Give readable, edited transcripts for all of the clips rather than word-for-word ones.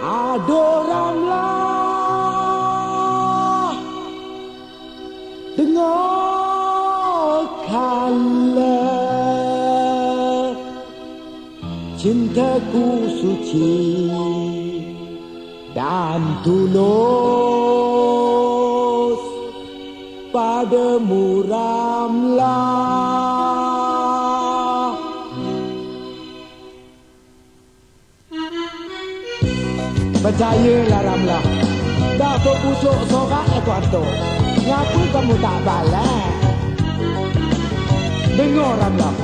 Adoramlah, dengarkanlah, cintaku suci dan tulus padamu Ramlah. Percayalah Ramlah, dah berbusuk sorak ekor tu, ngaku kamu tak balik? Dengar Ramlah,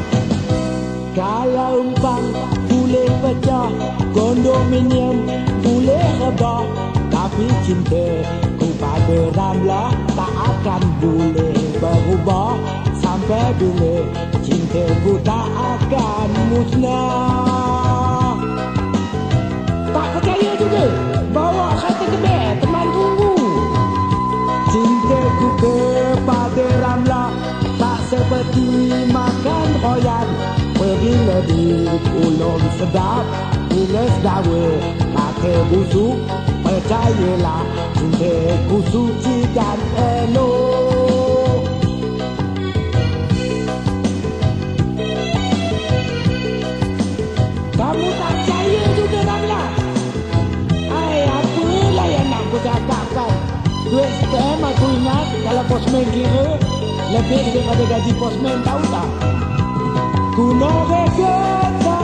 kalau umpang boleh pecah, kondominium boleh rebah, tapi cinta ku pada Ramlah tak akan boleh berubah. Sampai bila cinta ku tak akan musnah. Tak percaya juga? Bawa kata kebel, teman tunggu. Cintaku kepada Ramlah tak seperti makan royan. Bila di ulung sedap, bila sedawa mata busuk. Percayalah, cintaku suci dan elok. Kamu tak percaya juga Ramlah? Apalah yang nak aku cakapkan. Duit stem aku ingat kalau postman kira lebih daripada gaji postman, tahu tak? Kuno reka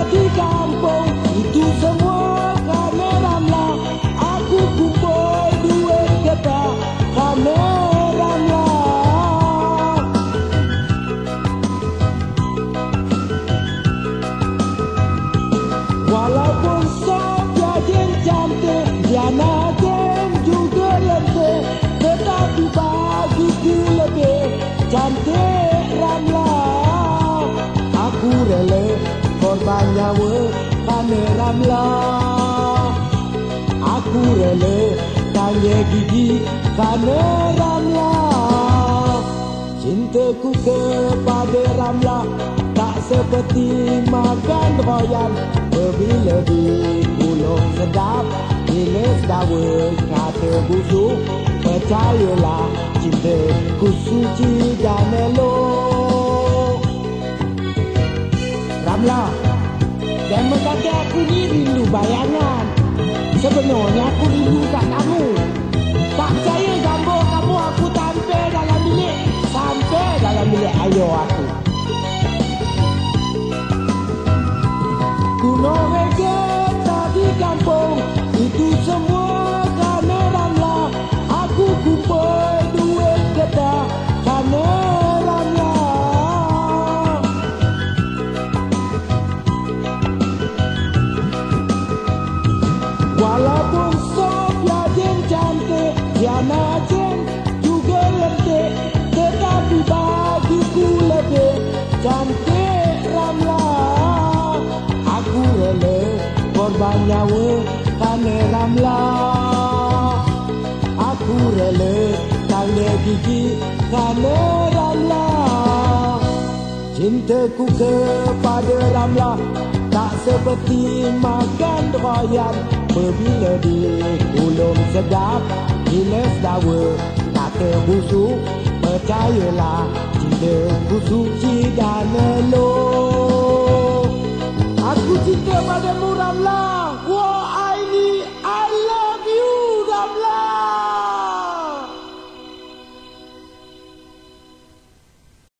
di kampung, itu semua kerana Ramlah. Aku kumpul duit getah kerana Ramlah. Walaupun sok jajin cantik, Diana Jen juga lentik, tetapi bagiku lebih cantik Ramlah. Aku rela korban nyawa kerana Ramlah. Aku rela tanya gigi kerana Ramlah. Cintaku kepada Ramlah tak seperti makan royan. Bila di ulung sedap, bila sedawa kata busuk. Percayalah, cintaku suci dan elok. Ramlah, jangan kata aku ni rindu bayangan. Sebenarnya aku rindu kat kamu. Tak percaya gambar kamu aku tampil dalam bilik, sampai dalam bilik ayah aku. Kuno reka di kampung, itu semua kerana Ramlah. Aku kumpul duit getah kerana Ramlah. Walaupun Sofia Jen cantik, Diana Jen juga lentik, tetapi bagiku lebih cantik Ramlah. Aku rela korban nyawa kerana Ramlah. Aku rela tanda gigi kerana Ramlah. Cintaku kepada Ramlah tak seperti makan royan. Bila di ulung sedap, bila sedawa kata busuk. Percayalah, cintaku suci dan elok. Aku cinta padamu Ramlah. Wah, I